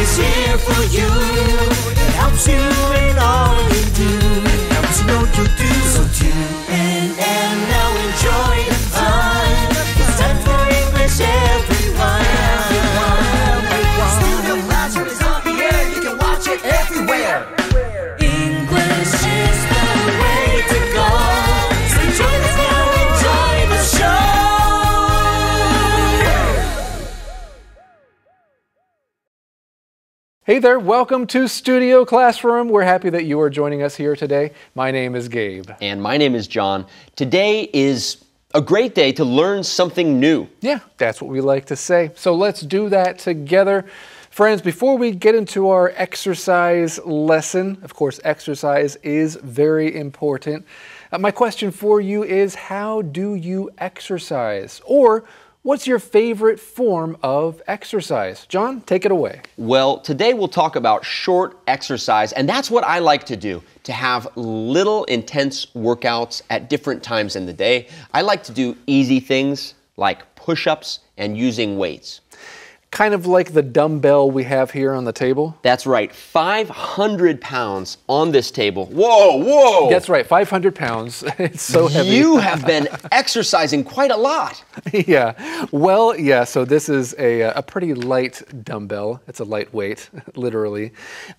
always here for you. It helps you in all you do. It helps you know you do. So tune in and now enjoy the fun. It's time for English, everyone. Studio Classroom is on the air. You can watch it everywhere. English is the way to go. So join us now, enjoy the show. Hey there, welcome to Studio Classroom. We're happy that you are joining us here today. My name is Gabe. And my name is John. Today is a great day to learn something new. Yeah, that's what we like to say. So let's do that together. Friends, before we get into our exercise lesson, of course, exercise is very important. My question for you is, how do you exercise? Or what's your favorite form of exercise? John, take it away. Well, today we'll talk about short exercise, and that's what I like to do, to have little intense workouts at different times in the day. I like to do easy things like push-ups and using weights. Kind of like the dumbbell we have here on the table. That's right, 500 pounds on this table. Whoa, whoa! That's right, 500 pounds. It's so heavy. You have been exercising quite a lot. Yeah, well, yeah, so this is a pretty light dumbbell. It's a lightweight, literally.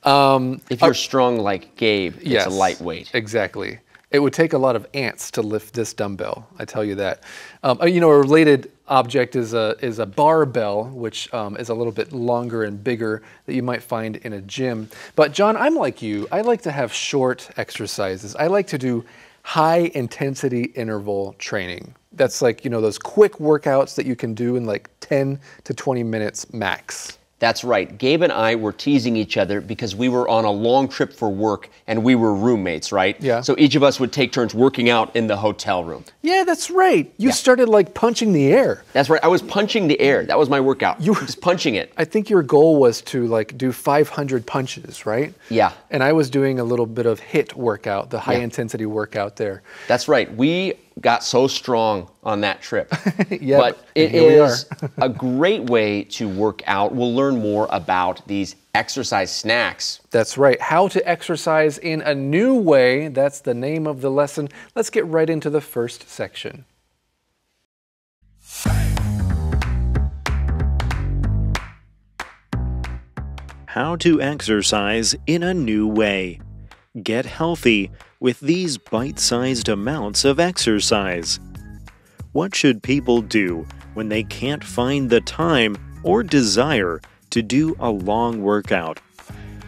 If you're strong like Gabe, yes, it's a lightweight. Exactly. It would take a lot of ants to lift this dumbbell, I tell you that. You know, a related object is a barbell, which is a little bit longer and bigger that you might find in a gym. But John, I'm like you. I like to have short exercises. I like to do high intensity interval training. That's like, you know, those quick workouts that you can do in like 10 to 20 minutes max. That's right. Gabe and I were teasing each other because we were on a long trip for work and we were roommates, right? Yeah. So each of us would take turns working out in the hotel room. Yeah, that's right. You started like punching the air. That's right. I was punching the air. That was my workout. You were just punching it. I think your goal was to like do 500 punches, right? Yeah. And I was doing a little bit of HIIT workout, the high intensity workout there. That's right. We got so strong on that trip. Yeah, but it is a great way to work out. We'll learn more about these exercise snacks. That's right. How to exercise in a new way. That's the name of the lesson. Let's get right into the first section. How to exercise in a new way. Get healthy with these bite-sized amounts of exercise. What should people do when they can't find the time or desire to do a long workout?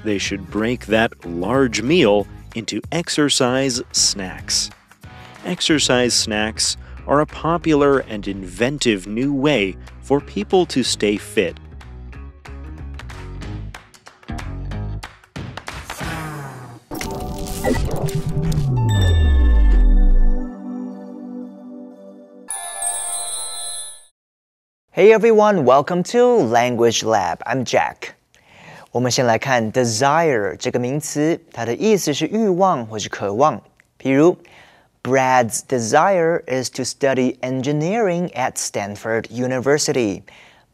They should break that large meal into exercise snacks. Exercise snacks are a popular and inventive new way for people to stay fit. Hey everyone, welcome to Language Lab. I'm Jack. 我们先来看 desire 这个名词，它的意思是欲望或是渴望。譬如 Brad's desire is to study engineering at Stanford University.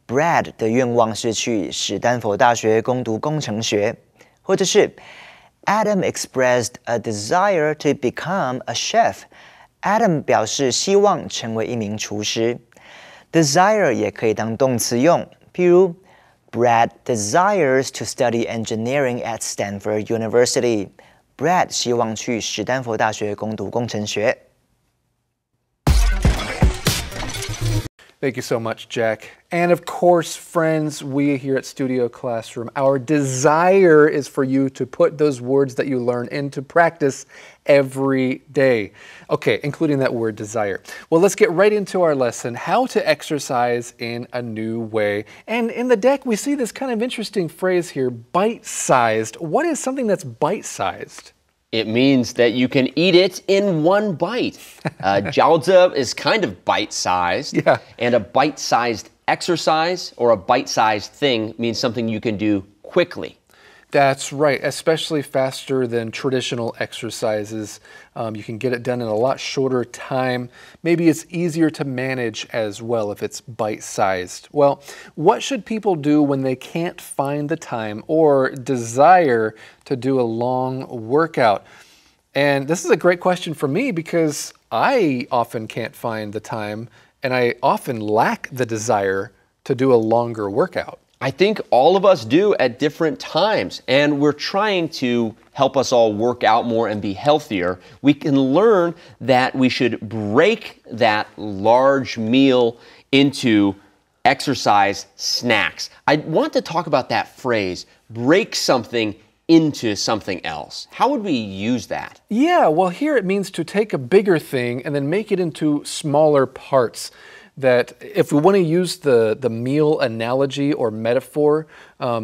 Brad 的愿望是去史丹佛大学攻读工程学。或者是 Adam expressed a desire to become a chef. Adam 表示希望成为一名厨师。Desire 也可以当动词用，譬如 Brad desires to study engineering at Stanford University. Brad 希望去史丹佛大学攻读工程学。Thank you so much, Jack. And of course, friends, we here at Studio Classroom, our desire is for you to put those words that you learn into practice every day. Okay, including that word desire. Well, let's get right into our lesson, how to exercise in a new way. And in the deck, we see this kind of interesting phrase here, bite-sized. What is something that's bite-sized? It means that you can eat it in one bite. Jiaozi is kind of bite-sized. Yeah. And a bite-sized exercise or a bite-sized thing means something you can do quickly. That's right, especially faster than traditional exercises. You can get it done in a lot shorter time. Maybe it's easier to manage as well if it's bite-sized. Well, what should people do when they can't find the time or desire to do a long workout? And this is a great question for me because I often can't find the time and I often lack the desire to do a longer workout. I think all of us do at different times, and we're trying to help us all work out more and be healthier. We can learn that we should break that large meal into exercise snacks. I want to talk about that phrase, break something into something else. How would we use that? Yeah, well, here it means to take a bigger thing and then make it into smaller parts. That if we want to use the meal analogy or metaphor,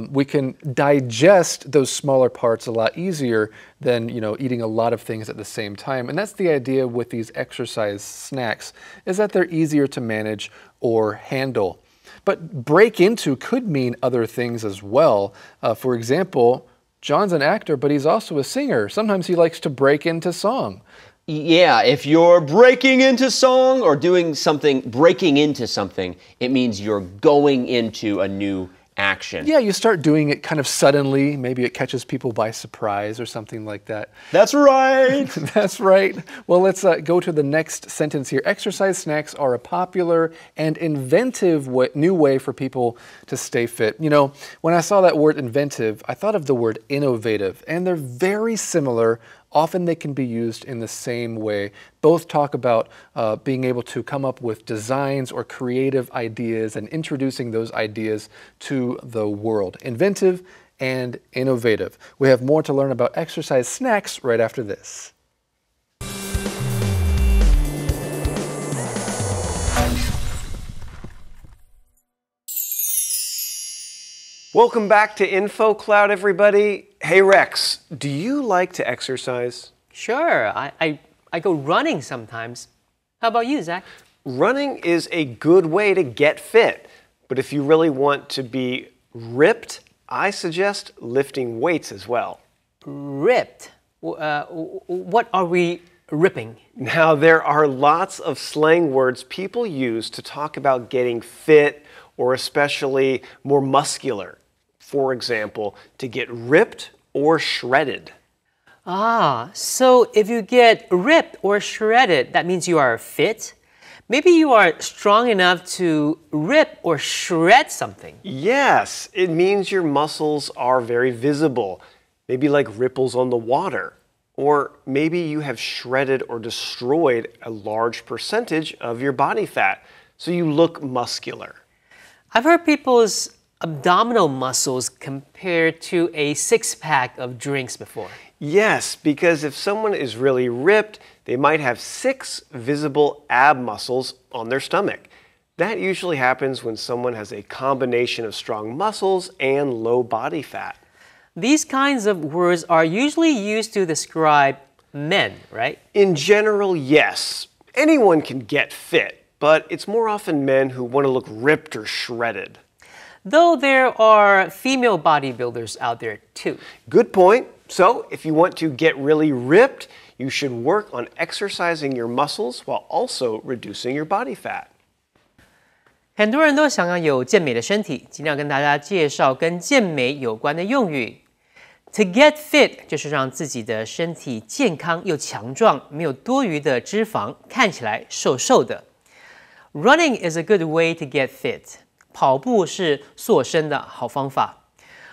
we can digest those smaller parts a lot easier than, eating a lot of things at the same time. And that's the idea with these exercise snacks, is that they're easier to manage or handle. But break into could mean other things as well. For example, John's an actor, but he's also a singer. Sometimes he likes to break into song. Yeah, if you're breaking into song or doing something, breaking into something, it means you're going into a new action. Yeah, you start doing it kind of suddenly. Maybe it catches people by surprise or something like that. That's right. That's right. Well, let's go to the next sentence here. Exercise snacks are a popular and inventive new way for people to stay fit. When I saw that word inventive, I thought of the word innovative, and they're very similar. Often they can be used in the same way. Both talk about being able to come up with designs or creative ideas and introducing those ideas to the world. Inventive and innovative. We have more to learn about exercise snacks right after this. Welcome back to InfoCloud, everybody. Hey Rex, do you like to exercise? Sure, I go running sometimes. How about you, Zach? Running is a good way to get fit, but if you really want to be ripped, I suggest lifting weights as well. Ripped? What are we ripping? Now, there are lots of slang words people use to talk about getting fit or especially more muscular. For example, to get ripped or shredded. Ah, so if you get ripped or shredded, that means you are fit? Maybe you are strong enough to rip or shred something. Yes, it means your muscles are very visible, maybe like ripples on the water. Or maybe you have shredded or destroyed a large percentage of your body fat, so you look muscular. I've heard people's abdominal muscles compared to a six-pack of drinks before. Yes, because if someone is really ripped, they might have 6 visible ab muscles on their stomach. That usually happens when someone has a combination of strong muscles and low body fat. These kinds of words are usually used to describe men, right? In general, yes. Anyone can get fit, but it's more often men who want to look ripped or shredded. Though there are female bodybuilders out there too. Good point. So, if you want to get really ripped, you should work on exercising your muscles while also reducing your body fat. 很多人都想要有健美的身体，今天要跟大家介绍跟健美有关的用语。To get fit 就是让自己的身体健康又强壮，没有多余的脂肪，看起来瘦瘦的。Running is a good way to get fit. 跑步是塑身的好方法。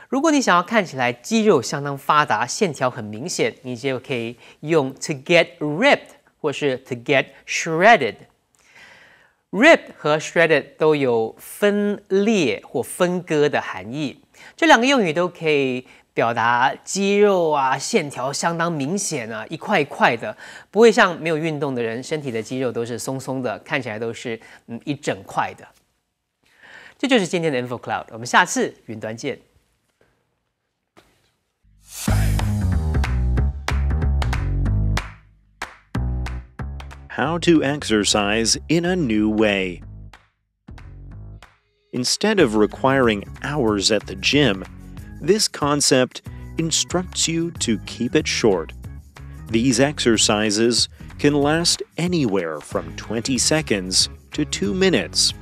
如果你想要看起来肌肉相当发达，线条很明显，你就可以用 to get ripped 或是 to get shredded。Rip 和 shredded 都有分裂或分割的含义，这两个用语都可以表达肌肉啊线条相当明显啊，一块一块的，不会像没有运动的人身体的肌肉都是松松的，看起来都是一整块的。这就是今天的 InfoCloud， 我们下次云端见。How to exercise in a new way. Instead of requiring hours at the gym, this concept instructs you to keep it short. These exercises can last anywhere from 20 seconds to 2 minutes.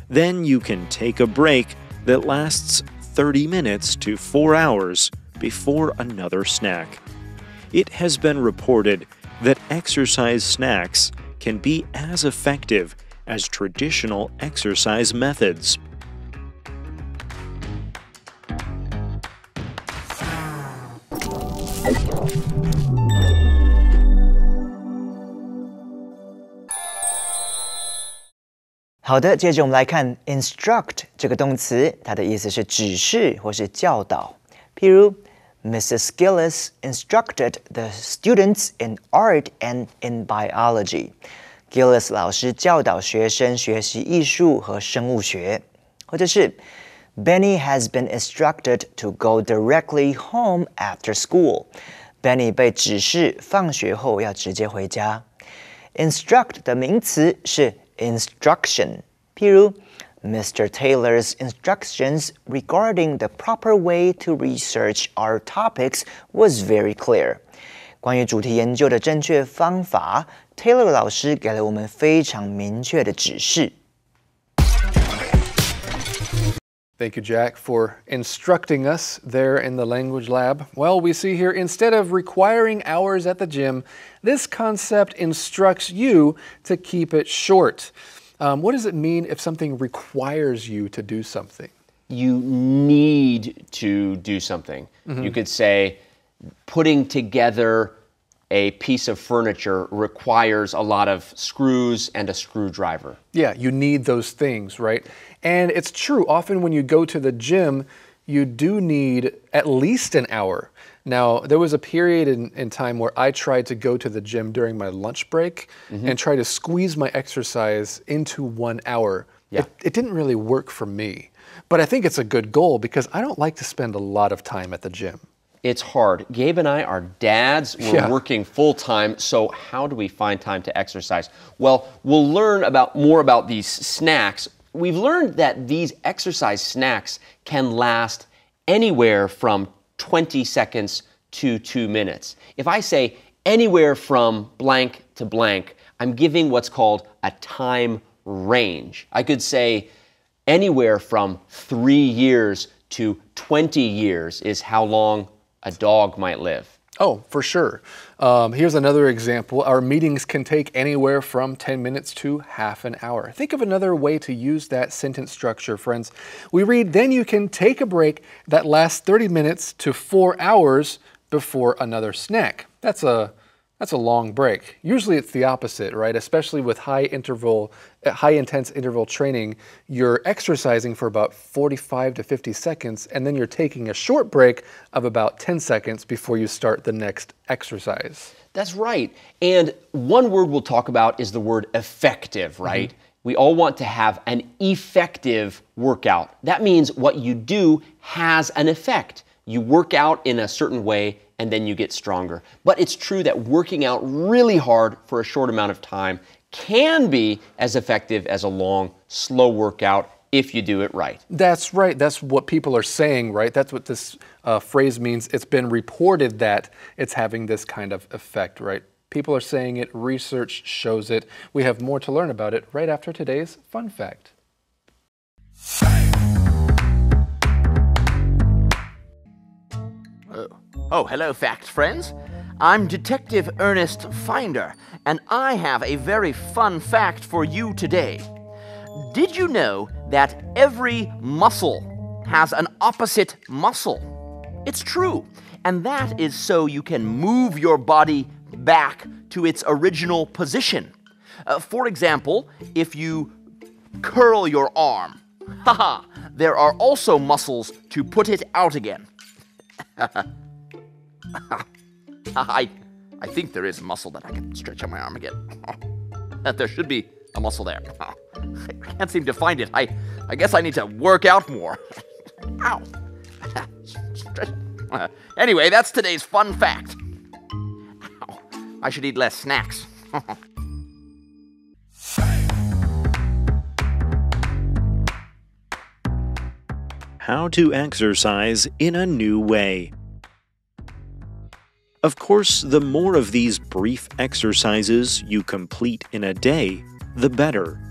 Then you can take a break that lasts 30 minutes to 4 hours before another snack. It has been reported that exercise snacks can be as effective as traditional exercise methods.好的，接着我们来看 instruct 这个动词，它的意思是指示或是教导。譬如 Mrs. Gillis instructed the students in art and in biology. Gillis 老师教导学生学习艺术和生物学。或者是 Benny has been instructed to go directly home after school. Benny 被指示放学后要直接回家。Instruct 的名词是instruction. 譬如 Mr. Taylor's instructions regarding the proper way to research our topics was very clear. 关于主题研究的正确方法 Taylor 老师给了我们非常明确的指示。Thank you, Jack, for instructing us there in the language lab. Well, we see here, instead of requiring hours at the gym, this concept instructs you to keep it short. What does it mean if something requires you to do something? You need to do something. You could say, putting together a piece of furniture requires a lot of screws and a screwdriver. Yeah, you need those things, right? And it's true, often when you go to the gym, you do need at least an hour. Now, there was a period in time where I tried to go to the gym during my lunch break and try to squeeze my exercise into 1 hour. Yeah. It didn't really work for me. But I think it's a good goal because I don't like to spend a lot of time at the gym. It's hard. Gabe and I are dads. We're working full-time, so how do we find time to exercise? Well, we'll learn more about these snacks. We've learned that these exercise snacks can last anywhere from 20 seconds to 2 minutes. If I say anywhere from blank to blank, I'm giving what's called a time range. I could say anywhere from 3 years to 20 years is how long a dog might live. Oh, for sure. Here's another example. Our meetings can take anywhere from 10 minutes to half an hour. Think of another way to use that sentence structure, friends. We read, then you can take a break that lasts 30 minutes to 4 hours before another snack. That's a long break. Usually it's the opposite, right? Especially with high intense interval training, you're exercising for about 45 to 50 seconds, and then you're taking a short break of about 10 seconds before you start the next exercise. That's right. And one word we'll talk about is the word effective, right? We all want to have an effective workout. That means what you do has an effect. You work out in a certain way and then you get stronger. But it's true that working out really hard for a short amount of time can be as effective as a long, slow workout if you do it right. That's right. That's what people are saying, right? That's what this phrase means. It's been reported that it's having this kind of effect, right? People are saying it. Research shows it. We have more to learn about it right after today's fun fact. Oh, hello, fact friends. I'm Detective Ernest Finder, and I have a very fun fact for you today. Did you know that every muscle has an opposite muscle? It's true, and that is so you can move your body back to its original position. For example, if you curl your arm, there are also muscles to put it out again. I think there is a muscle that I can stretch out my arm again. There should be a muscle there. I can't seem to find it. I guess I need to work out more. Ow. Anyway, that's today's fun fact. Ow. I should eat less snacks. How to exercise in a new way. Of course, the more of these brief exercises you complete in a day, the better.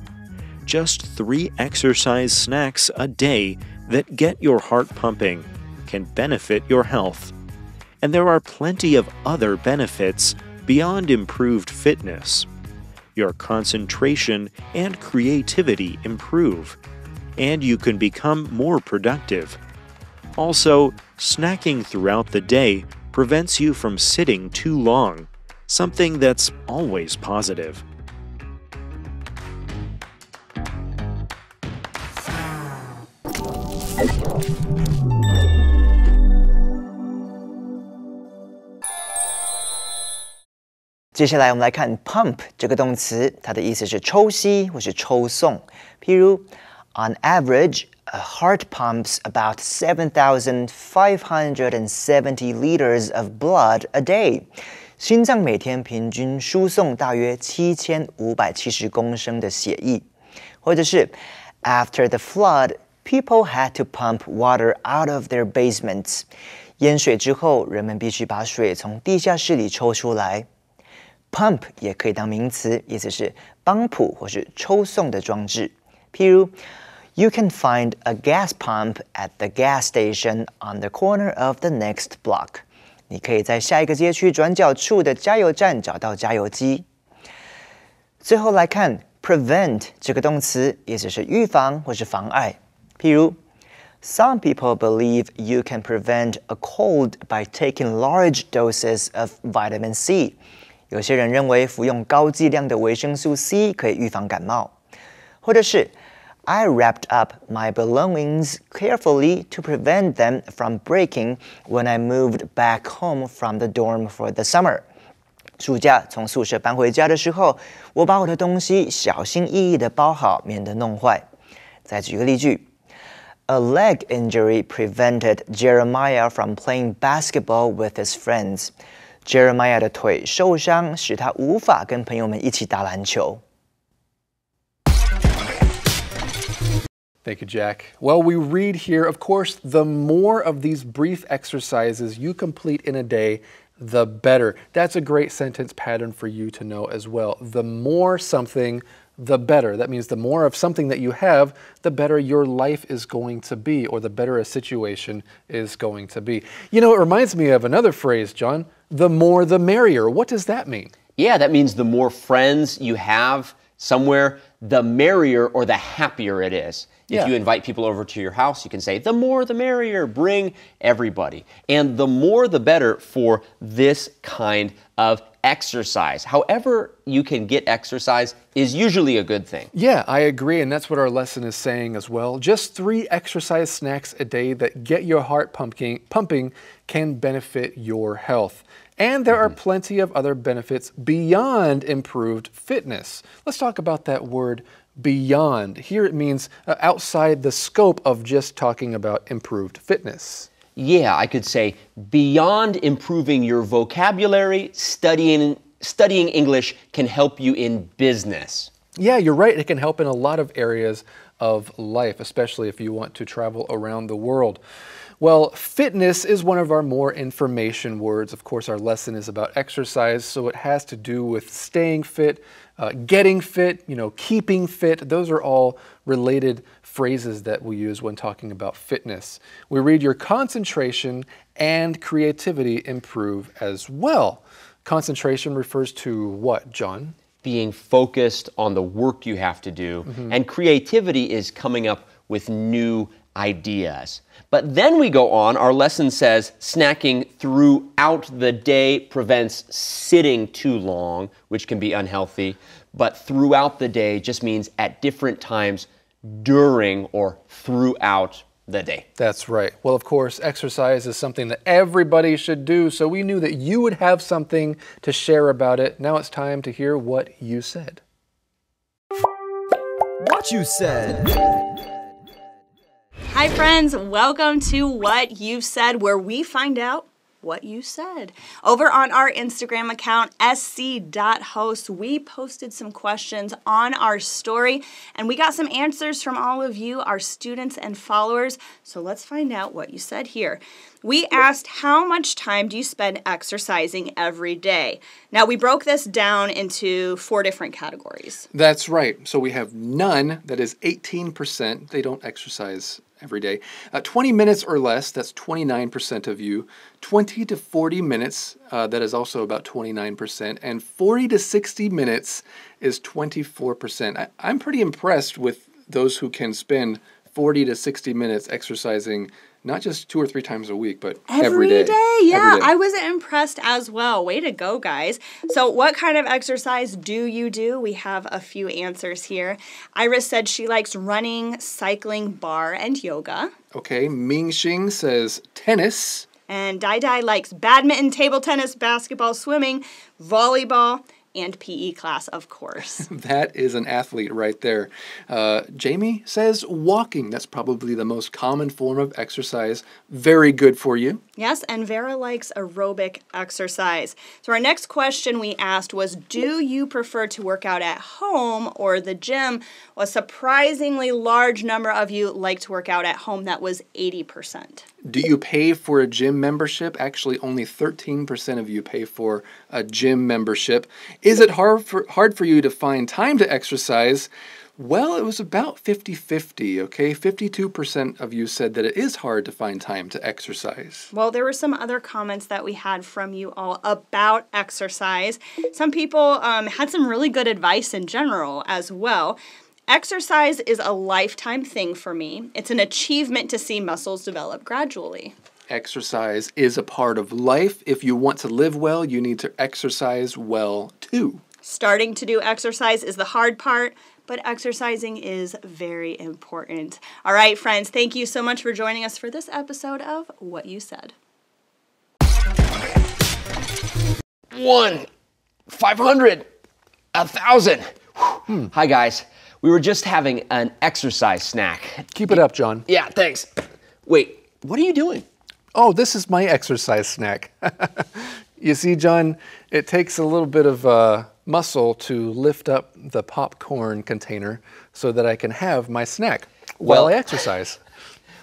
Just 3 exercise snacks a day that get your heart pumping can benefit your health. And there are plenty of other benefits beyond improved fitness. Your concentration and creativity improve, and you can become more productive. Also, snacking throughout the day prevents you from sitting too long, something that's always positive. "接下来我们来看 pump 这个动词，它的意思是抽吸或是抽送。譬如 On average, a heart pumps about 7,570 liters of blood a day. 心脏每天平均输送大约7570公升的血液。或者是 After the flood, people had to pump water out of their basements. 淹水之后，人们必须把水从地下室里抽出来。Pump 也可以当名词，意思是帮浦或是抽送的装置。譬如 You can find a gas pump at the gas station on the corner of the next block. 你可以在下一个街区转角处的加油站找到加油机。最后来看 prevent 这个动词，意思是预防或是妨碍。譬如 Some people believe you can prevent a cold by taking large doses of vitamin C. 有些人认为服用高剂量的维生素 C 可以预防感冒。或者是 I wrapped up my belongings carefully to prevent them from breaking when I moved back home from the dorm for the summer. 暑假从宿舍搬回家的时候，我把我的东西小心翼翼地包好，免得弄坏。再举个例句 A leg injury prevented Jeremiah from playing basketball with his friends. Jeremiah 的腿受伤，使他无法跟朋友们一起打篮球。Thank you, Jack. Well, we read here, of course, the more of these brief exercises you complete in a day, the better. That's a great sentence pattern for you to know as well. The more something, the better. That means the more of something that you have, the better your life is going to be, or the better a situation is going to be. You know, it reminds me of another phrase, John. The more the merrier. What does that mean? Yeah, that means the more friends you have somewhere, the merrier or the happier it is. If you invite people over to your house, you can say, the more the merrier, bring everybody. And the more the better for this kind of exercise. However you can get exercise is usually a good thing. Yeah, I agree, and that's what our lesson is saying as well. Just 3 exercise snacks a day that get your heart pumping can benefit your health. And there are plenty of other benefits beyond improved fitness. Let's talk about that word beyond. Here it means outside the scope of just talking about improved fitness. Yeah, I could say beyond improving your vocabulary, studying English can help you in business. Yeah, you're right. It can help in a lot of areas of life, especially if you want to travel around the world. Well, fitness is one of our more information words. Of course, our lesson is about exercise, so it has to do with staying fit, getting fit, keeping fit. Those are all related phrases that we use when talking about fitness. We read your concentration and creativity improve as well. Concentration refers to what, John? Being focused on the work you have to do. And creativity is coming up with new ideas. But then we go on, our lesson says snacking throughout the day prevents sitting too long, which can be unhealthy. But throughout the day just means at different times during or throughout the day. That's right. Well, of course, exercise is something that everybody should do, so we knew that you would have something to share about it. Now it's time to hear what you said. What you said. Hi friends, welcome to What You've Said, where we find out what you said. Over on our Instagram account, sc.host, we posted some questions on our story, and we got some answers from all of you, our students and followers. So let's find out what you said here. We asked, how much time do you spend exercising every day? Now, we broke this down into 4 different categories. That's right. So we have none, that is 18%. They don't exercise every day. 20 minutes or less, that's 29% of you. 20 to 40 minutes, that is also about 29%. And 40 to 60 minutes is 24%. I'm pretty impressed with those who can spend 40 to 60 minutes exercising, not just 2 or 3 times a week, but every day. Yeah, every day. I was impressed as well. Way to go, guys. So what kind of exercise do you do? We have a few answers here. Iris said she likes running, cycling, bar, and yoga. Okay, Mingxing says tennis. And Dai Dai likes badminton, table tennis, basketball, swimming, volleyball, and PE class, of course. That is an athlete right there. Jamie says walking. That's probably the most common form of exercise. Very good for you. Yes, and Vera likes aerobic exercise. So our next question we asked was, do you prefer to work out at home or the gym? Well, a surprisingly large number of you like to work out at home. That was 80%. Do you pay for a gym membership? Actually, only 13% of you pay for a gym membership. Is it hard for you to find time to exercise? Well, it was about 50-50, okay? 52% of you said that it is hard to find time to exercise. Well, there were some other comments that we had from you all about exercise. Some people had some really good advice in general as well. Exercise is a lifetime thing for me. It's an achievement to see muscles develop gradually. Exercise is a part of life. If you want to live well, you need to exercise well too. Starting to do exercise is the hard part, but exercising is very important. All right, friends, thank you so much for joining us for this episode of What You Said. 1, 500, 1,000. Hi, guys. We were just having an exercise snack. Keep it up, John. Yeah, thanks. Wait, what are you doing? Oh, this is my exercise snack. You see, John, it takes a little bit of muscle to lift up the popcorn container so that I can have my snack while I exercise.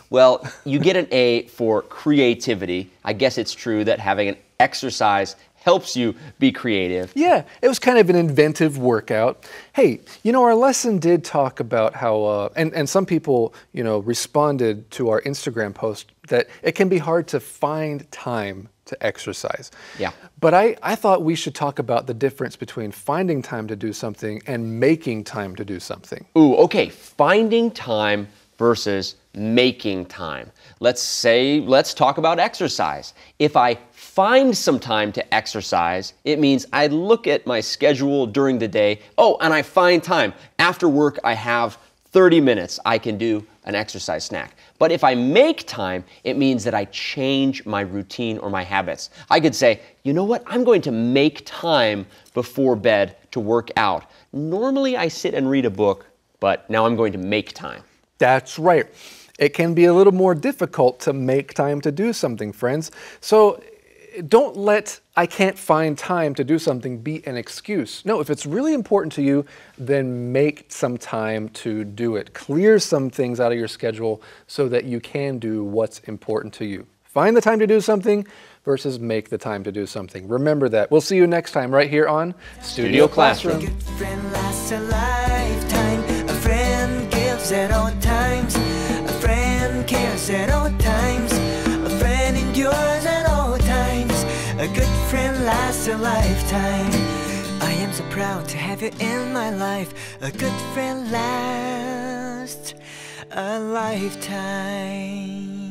Well, you get an A for creativity. I guess it's true that having an exercise helps you be creative. Yeah, it was kind of an inventive workout. Hey, you know, our lesson did talk about how, and some people, you know, responded to our Instagram post that it can be hard to find time to exercise. Yeah. But I thought we should talk about the difference between finding time to do something and making time to do something. Ooh, okay, finding time versus making time. Let's talk about exercise. If I find some time to exercise, it means I look at my schedule during the day. Oh, and I find time. After work, I have 30 minutes. I can do an exercise snack. But if I make time, it means that I change my routine or my habits. I could say, you know what? I'm going to make time before bed to work out. Normally, I sit and read a book, but now I'm going to make time. That's right. It can be a little more difficult to make time to do something, friends. So don't let I can't find time to do something be an excuse. No, if it's really important to you, then make some time to do it. Clear some things out of your schedule so that you can do what's important to you. Find the time to do something versus make the time to do something. Remember that. We'll see you next time right here on Studio Classroom. A good friend lasts a lifetime. A friend gives at all times. A friend cares at all times. A friend endures at all times. A good friend lasts a lifetime. I am so proud to have you in my life. A good friend lasts a lifetime.